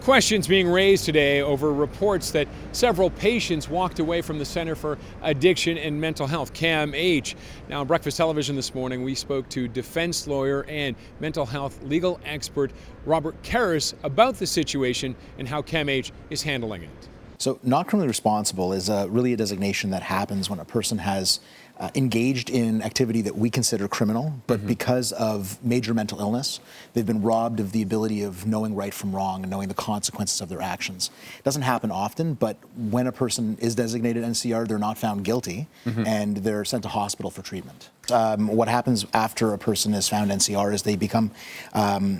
Questions being raised today over reports that several patients walked away from the Center for Addiction and Mental Health, CAMH. Now, on Breakfast Television this morning, we spoke to defense lawyer and mental health legal expert Robert Karras about the situation and how CAMH is handling it. So not criminally responsible is really a designation that happens when a person has engaged in activity that we consider criminal, but because of major mental illness, they've been robbed of the ability of knowing right from wrong and knowing the consequences of their actions. It doesn't happen often, but when a person is designated NCR, they're not found guilty and they're sent to hospital for treatment. What happens after a person is found NCR is they become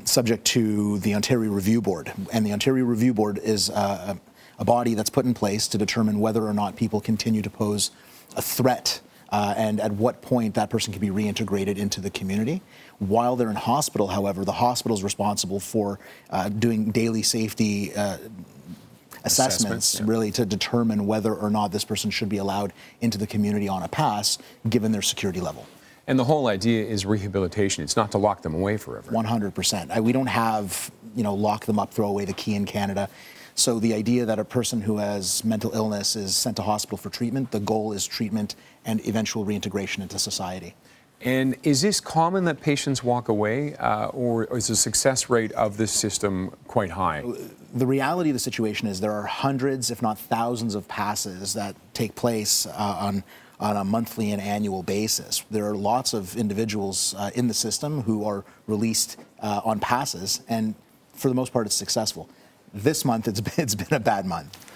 subject to the Ontario Review Board, and the Ontario Review Board is a body that's put in place to determine whether or not people continue to pose a threat and at what point that person can be reintegrated into the community. While they're in hospital, however, the hospital is responsible for doing daily safety assessments really to determine whether or not this person should be allowed into the community on a pass, given their security level. And the whole idea is rehabilitation. It's not to lock them away forever. 100%. We don't have, lock them up, throw away the key in Canada. So the idea that a person who has mental illness is sent to hospital for treatment, the goal is treatment and eventual reintegration into society. And is this common that patients walk away, or is the success rate of this system quite high? The reality of the situation is there are hundreds, if not thousands, of passes that take place on a monthly and annual basis. There are lots of individuals in the system who are released on passes, and for the most part, it's successful. This month, it's been a bad month.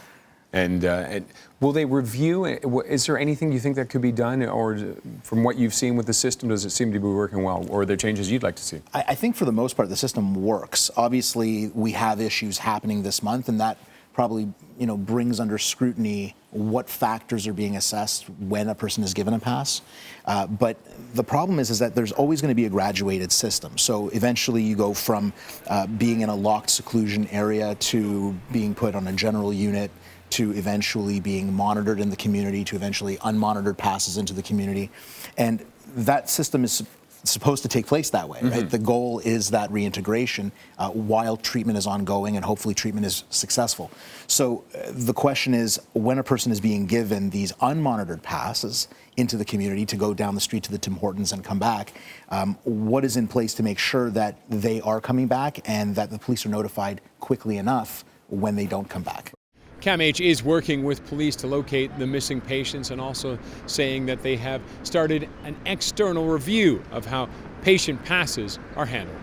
And will they review? Is there anything you think that could be done, or from what you've seen with the system, does it seem to be working well, or are there changes you'd like to see? I think for the most part, the system works. Obviously, we have issues happening this month, and that probably brings under scrutiny what factors are being assessed when a person is given a pass. But the problem is that there's always going to be a graduated system. So eventually you go from being in a locked seclusion area to being put on a general unit to eventually being monitored in the community to eventually unmonitored passes into the community. And that system is supposed to take place that way, right? The goal is that reintegration while treatment is ongoing and hopefully treatment is successful. So the question is, when a person is being given these unmonitored passes into the community to go down the street to the Tim Hortons and come back, what is in place to make sure that they are coming back and that the police are notified quickly enough when they don't come back? CAMH is working with police to locate the missing patients and also saying that they have started an external review of how patient passes are handled.